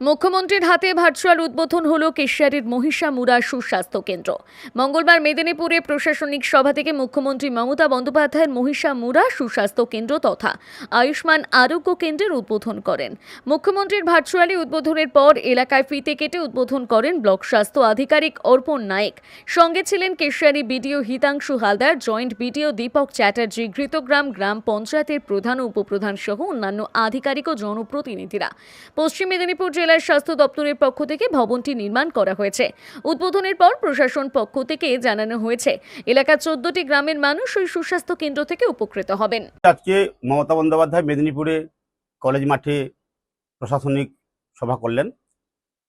মুখ্যমন্ত্রীর হাতে ভার্চুয়াল উদ্বোধন হলো কেশিয়ারির মহিষামুড়া সুস্বাস্থ্য কেন্দ্র। মঙ্গলবার মেদিনীপুরে প্রশাসনিক সভা থেকে মুখ্যমন্ত্রী মমতা বন্দ্যোপাধ্যায়ের মহিষামুড়া সুস্বাস্থ্য কেন্দ্র তথা আয়ুষ্মান আরোগ্য কেন্দ্রের উদ্বোধন করেন। মুখ্যমন্ত্রীর ভার্চুয়ালি উদ্বোধনের পর এলাকায় ফিতে কেটে উদ্বোধন করেন ব্লক স্বাস্থ্য আধিকারিক অর্পণ নায়েক। সঙ্গে ছিলেন Keshiary BDO Hitangshu Haldar, joint BDO Dipak Chatterjee, Ghritagram গ্রাম পঞ্চায়েতের প্রধান ও উপপ্রধান সহ অন্যান্য আধিকারিক ও জনপ্রতিনিধিরা। পশ্চিম মেদিনীপুর জেলার স্বাস্থ্য দপ্তরের পক্ষ থেকে ভবনটি নির্মাণ করা হয়েছে। উদ্বোধনের পর প্রশাসন পক্ষ থেকে জানানো হয়েছে এলাকার 14টি গ্রামের মানুষ ওই সুস্বাস্থ্য কেন্দ্র থেকে উপকৃত হবেন। আজকে মমতা বন্দ্যোপাধ্যায় মেদিনীপুরে কলেজ মাঠে প্রশাসনিক সভা করলেন।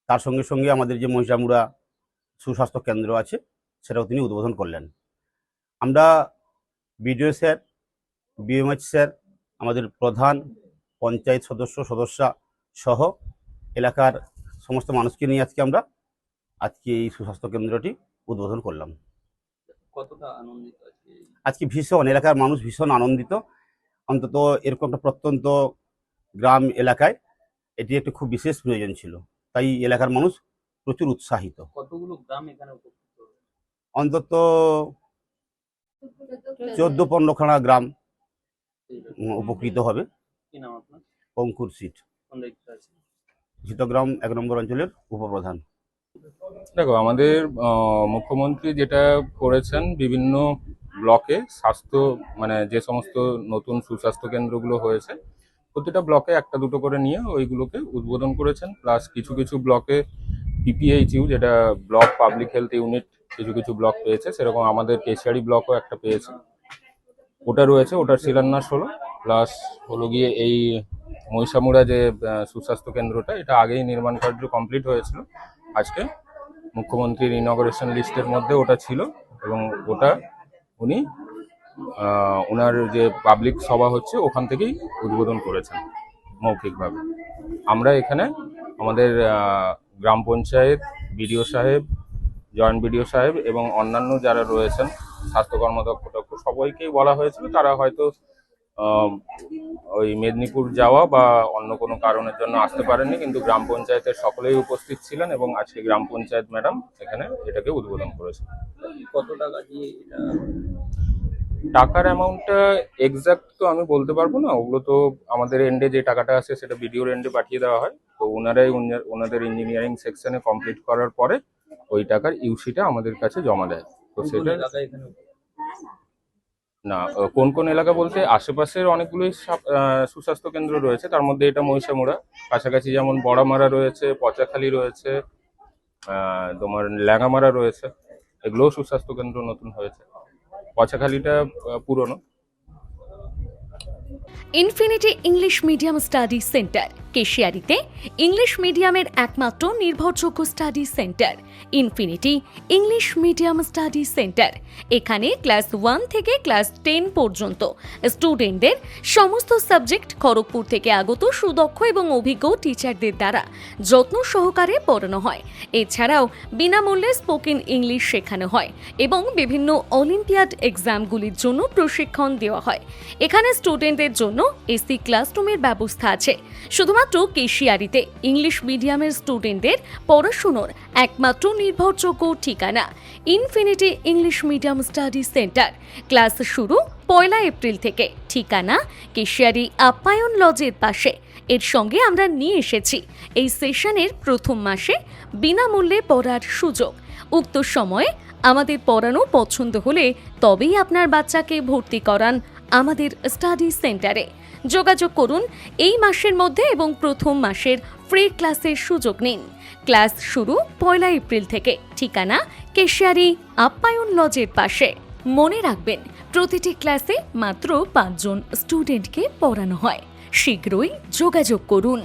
তার সঙ্গে সঙ্গে আমাদের যে মহিষামুড়া সুস্বাস্থ্য কেন্দ্র আছে সেটাও তিনি উদ্বোধন করলেন। আমরা বিডিও স্যার, বিএমএইচ স্যার, আমাদের প্রধান, পঞ্চায়েত সদস্যা সহ এলাকার সমস্ত মানুষকে নিয়ে আজকে এই সুস্বাস্থ্য কেন্দ্রটি উদ্বোধন করলাম। কতটা আনন্দিত আজকে ভীষণ, এলাকার মানুষ ভীষণ আনন্দিত। অন্তত এরকম একটা প্রত্যন্ত গ্রাম এলাকায় এটি একটা খুব বিশেষ প্রয়োজন ছিল, তাই এলাকার মানুষ প্রচুর উৎসাহিত। কতগুলো গ্রাম এখানে উপকৃত হবে? অন্তত 14-15খানা গ্রাম উপকৃত হবে। কি নাম আপনার? অঙ্কুর সিট, কোন দায়িত্বে আছেন? ঘৃতগ্রাম 1 নম্বর অঞ্চলের উপপ্রধান। দেখো, আমাদের মুখ্যমন্ত্রী যেটা করেছেন, বিভিন্ন ব্লকে স্বাস্থ্য যে সমস্ত নতুন সুস্বাস্থ্য কেন্দ্রগুলো হয়েছে প্রতিটা ব্লকে একটা দুটো করে নিয়ে ওইগুলোকে উদ্বোধন করেছেন। প্লাস কিছু কিছু ব্লকে পিপিএইচইউ, যেটা ব্লক পাবলিক হেলথ ইউনিট, কিছু কিছু ব্লক পেয়েছে, সেরকম আমাদের কেশিয়ারি ব্লকও একটা পেয়েছে, ওটা রয়েছে, ওটার শিলান্যাস হলো। প্লাস হলো গিয়ে এই মহিষামুড়া যে সুস্বাস্থ্য কেন্দ্রটা, এটা আগেই নির্মাণ কার্য কমপ্লিট হয়েছিল। আজকে মুখ্যমন্ত্রীর ইনগরেশন লিস্টের মধ্যে ওটা ছিল এবং ওটা উনি ওনার যে পাবলিক সভা হচ্ছে ওখান থেকেই উদ্বোধন করেছেন মৌখিকভাবে। আমরা এখানে আমাদের গ্রাম পঞ্চায়েত, বিডিও সাহেব, জয়েন্ট বিডিও সাহেব এবং অন্যান্য যারা রয়েছেন স্বাস্থ্য কর্মদক্ষ সবাইকেই বলা হয়েছিল। তারা হয়তো ওই মেদিনীপুর যাওয়া বা অন্য কোনো কারণের জন্য আসতে পারেননি, কিন্তু গ্রাম পঞ্চায়েতের সকলেই উপস্থিত ছিলেন এবং আজকে গ্রাম পঞ্চায়েত ম্যাডাম এখানে এটাকে উদ্বোধন করেছেন। কত টাকা দিয়ে এটা? টাকার অ্যামাউন্টটা এক্সাক্ট তো আমি বলতে পারবো না, ওগুলো তো আমাদের এন্ডে যে টাকাটা আছে সেটা বিডিওর এন্ডে পাঠিয়ে দেওয়া হয়। তো ওনাদের ইঞ্জিনিয়ারিং সেকশনে কমপ্লিট করার পরে ওই টাকার ইউসিটা আমাদের কাছে জমা দেয়। তো সেটা না, কোন কোন এলাকা বলতে আশেপাশের অনেকগুলোই সুস্বাস্থ্য কেন্দ্র রয়েছে, তার মধ্যে এটা মহিষামুড়া। কাছাকাছি যেমন বড়ামারা রয়েছে, পচাখালি রয়েছে, তোমার ল্যাঙ্গামারা রয়েছে, এগুলোও সুস্বাস্থ্য কেন্দ্র নতুন হয়েছে। পচাখালিটা পুরনো। Infinity English medium study centre কেশিয়ারিতে ইংলিশ মিডিয়ামের একমাত্র নির্ভরযোগ্য study centre infinity English medium study centre. এখানে ক্লাস 1 থেকে ক্লাস 10 পর্যন্ত স্টুডেন্টদের সমস্ত সাবজেক্ট খড়গপুর থেকে আগত সুদক্ষ এবং অভিজ্ঞ টিচারদের দ্বারা যত্ন সহকারে পড়ানো হয়। এছাড়াও বিনামূল্যে স্পোকেন ইংলিশ শেখানো হয় এবং বিভিন্ন অলিম্পিয়াড এক্সামগুলির জন্য প্রশিক্ষণ দেওয়া হয়। এখানে স্টুডেন্টদের জন্য এসি ক্লাসরুমের ব্যবস্থা আছে। শুধুমাত্র কেশিয়ারিতে ইংলিশ মিডিয়ামের স্টুডেন্টদের পড়াশোনার একমাত্র নির্ভরযোগ্য ঠিকানা infinity English medium study centre. Class শুরু 1 এপ্রিল থেকে। ঠিকানা কেশিয়ারি আপ্যায়ন লজের পাশে। এর সঙ্গে আমরা নিয়ে এসেছি এই সেশনের প্রথম মাসে বিনামূল্যে পড়ার সুযোগ। উক্ত সময়ে আমাদের পড়ানো পছন্দ হলে তবেই আপনার বাচ্চাকে ভর্তি করান আমাদের স্টাডি সেন্টারে। যোগাযোগ করুন এই মাসের মধ্যে এবং প্রথম মাসের ফ্রি ক্লাসের সুযোগ নিন। ক্লাস শুরু 1 এপ্রিল থেকে। ঠিকানা কেশিয়ারি আপ্যায়ন লজের পাশে। মনে রাখবেন, প্রতিটি ক্লাসে মাত্র 5 জন স্টুডেন্টকে পড়ানো হয়। শীঘ্রই যোগাযোগ করুন।